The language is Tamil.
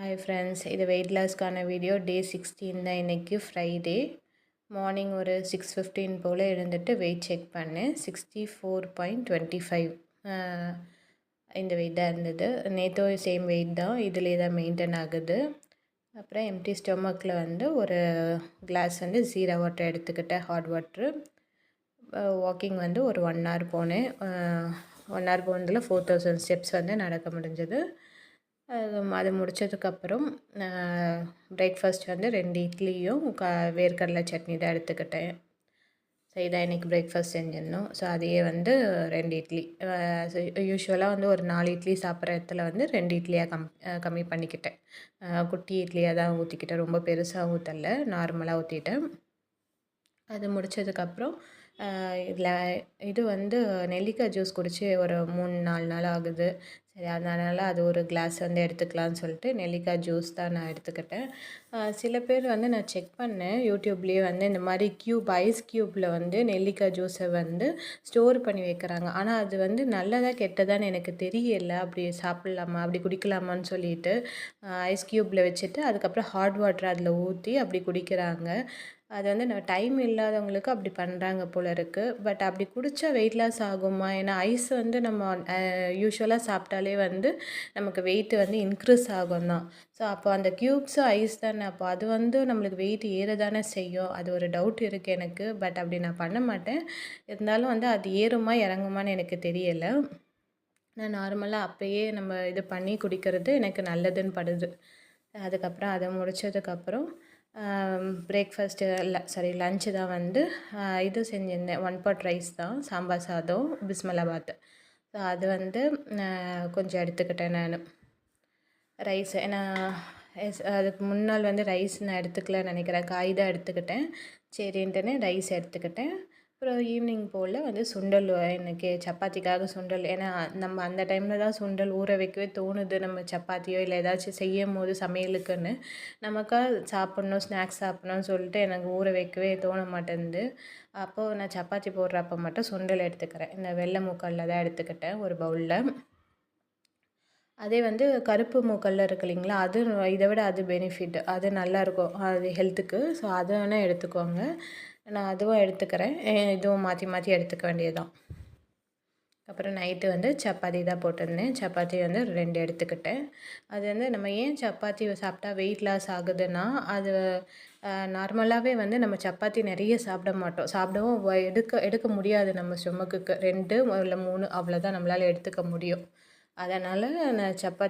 ஹாய் ஃப்ரெண்ட்ஸ், இது வெயிட் லாஸ்க்கான வீடியோ. டே 16 தான் இன்றைக்கி ஃப்ரைடே. மார்னிங் ஒரு 6:15 போல் எழுந்துட்டு வெயிட் செக் பண்ணேன். 64.25 இந்த வெயிட் தான் இருந்தது. நேற்றும் சேம் வெயிட் தான், இதிலே தான் மெயின்டைன் ஆகுது. அப்புறம் எம்டி ஸ்டொமக்கில் ஒரு கிளாஸ் ஜீரா வாட்டர் எடுத்துக்கிட்டேன், ஹாட் வாட்ரு. வாக்கிங் ஒரு 1 hour போனேன். 1 hour போனதில் 4000 ஸ்டெப்ஸ் நடக்க முடிஞ்சது. அது முடித்ததுக்கப்புறம் பிரேக்ஃபாஸ்ட் 2 இட்லியும் வேர்க்கடலை சட்னி தான் எடுத்துக்கிட்டேன். ஸோ இதான் இன்றைக்கி பிரேக்ஃபாஸ்ட் செஞ்சிடணும். ஸோ அதையே 2 இட்லி, யூஸ்வலாக ஒரு 4 இட்லி சாப்பிட்ற இடத்துல 2 இட்லியாக கம்மி பண்ணிக்கிட்டேன். குட்டி இட்லியாக தான் ஊற்றிக்கிட்டேன், ரொம்ப பெருசாக ஊற்றலை, நார்மலாக ஊற்றிட்டேன். அது முடித்ததுக்கப்புறம் இதில் நெல்லிக்காய் ஜூஸ் குடித்து ஒரு 3-4 நாள் ஆகுது. சரி, அதனால் அது ஒரு கிளாஸ் எடுத்துக்கலான்னு சொல்லிட்டு நெல்லிக்காய் ஜூஸ் தான் நான் எடுத்துக்கிட்டேன். சில பேர் நான் செக் பண்ணேன் யூடியூப்லேயே இந்த மாதிரி ஐஸ் க்யூப்பில் நெல்லிக்காய் ஜூஸை ஸ்டோர் பண்ணி வைக்கிறாங்க. ஆனால் அது நல்லதா கெட்டதான்னு எனக்கு தெரியலை. அப்படி சாப்பிட்லாமா, அப்படி குடிக்கலாமான்னு சொல்லிட்டு ஐஸ் க்யூப்பில் வச்சுட்டு அதுக்கப்புறம் ஹாட் வாட்டர் அதில் ஊற்றி அப்படி குடிக்கிறாங்க. அது நம்ம டைம் இல்லாதவங்களுக்கு அப்படி பண்ணுறாங்க போல் இருக்குது. பட் அப்படி குடித்தா வெயிட் லாஸ் ஆகுமா? ஏன்னா ஐஸ் நம்ம யூஸ்வலாக சாப்பிட்டாலே நமக்கு வெயிட் இன்க்ரீஸ் ஆகும் தான். ஸோ அப்போ அந்த க்யூப்ஸும் ஐஸ் தானே, அப்போ அது நம்மளுக்கு வெயிட் ஏற தானே செய்யும். அது ஒரு டவுட் இருக்குது எனக்கு. பட் அப்படி நான் பண்ண மாட்டேன். இருந்தாலும் அது ஏறுமா இறங்குமான்னு எனக்கு தெரியலை. நான் நார்மலாக அப்போயே நம்ம இது பண்ணி குடிக்கிறது எனக்கு நல்லதுன்னு படுது. அதுக்கப்புறம் அதை முடித்ததுக்கப்புறம் பிரேக்ஃபாஸ்ட்டு லன்ச்சு தான் இது செஞ்சுருந்தேன். 1 pot ரைஸ் தான், சாம்பார் சாதம், பிஸ்மிலாபாத். ஸோ அது கொஞ்சம் எடுத்துக்கிட்டேன் நான் ரைஸ். ஏன்னா அதுக்கு முன்னாள் ரைஸ் நான் எடுத்துக்கலன்னு நினைக்கிறேன், காய் தான் எடுத்துக்கிட்டேன். சரின்ட்டுன்னு ரைஸ் எடுத்துக்கிட்டேன். அப்புறம் ஈவினிங் போல் சுண்டல், எனக்கு சப்பாத்திக்காக சுண்டல். ஏன்னா நம்ம அந்த டைமில் தான் சுண்டல் ஊற வைக்கவே தோணுது, நம்ம சப்பாத்தியோ இல்லை ஏதாச்சும் செய்யும் போது சமையலுக்குன்னு. நமக்காக சாப்பிட்ணும், ஸ்நாக்ஸ் சாப்பிட்ணுன்னு சொல்லிட்டு எனக்கு ஊற வைக்கவே தோண மாட்டேங்குது. அப்போது நான் சப்பாத்தி போடுறப்ப மட்டும் சுண்டல் எடுத்துக்கிறேன். இந்த வெள்ளை மூக்கல்ல தான் எடுத்துக்கிட்டேன் ஒரு பவுலில். அதே கருப்பு மூக்கல்ல இருக்கு இல்லைங்களா, அது இதை விட அது பெனிஃபிட், அது நல்லாயிருக்கும், அது ஹெல்த்துக்கு. ஸோ அதை வேணால் எடுத்துக்கோங்க. நான் அதுவும் எடுத்துக்கிறேன். இதுவும் மாற்றி மாற்றி எடுத்துக்க வேண்டியதுதான். அப்புறம் நைட்டு சப்பாத்தி தான் போட்டிருந்தேன். சப்பாத்தி 2 எடுத்துக்கிட்டேன். அது நம்ம ஏன் சப்பாத்தி சாப்பிட்டா வெயிட் லாஸ் ஆகுதுன்னா, அது நார்மலாகவே நம்ம சப்பாத்தி நிறைய சாப்பிட மாட்டோம். சாப்பிடவும் எடுக்க முடியாது நம்ம ஸ்டொமக்குக்கு. 2 இல்லை 3 அவ்வளோதான் நம்மளால் எடுத்துக்க முடியும். அதனால் நான் சப்பாத்தி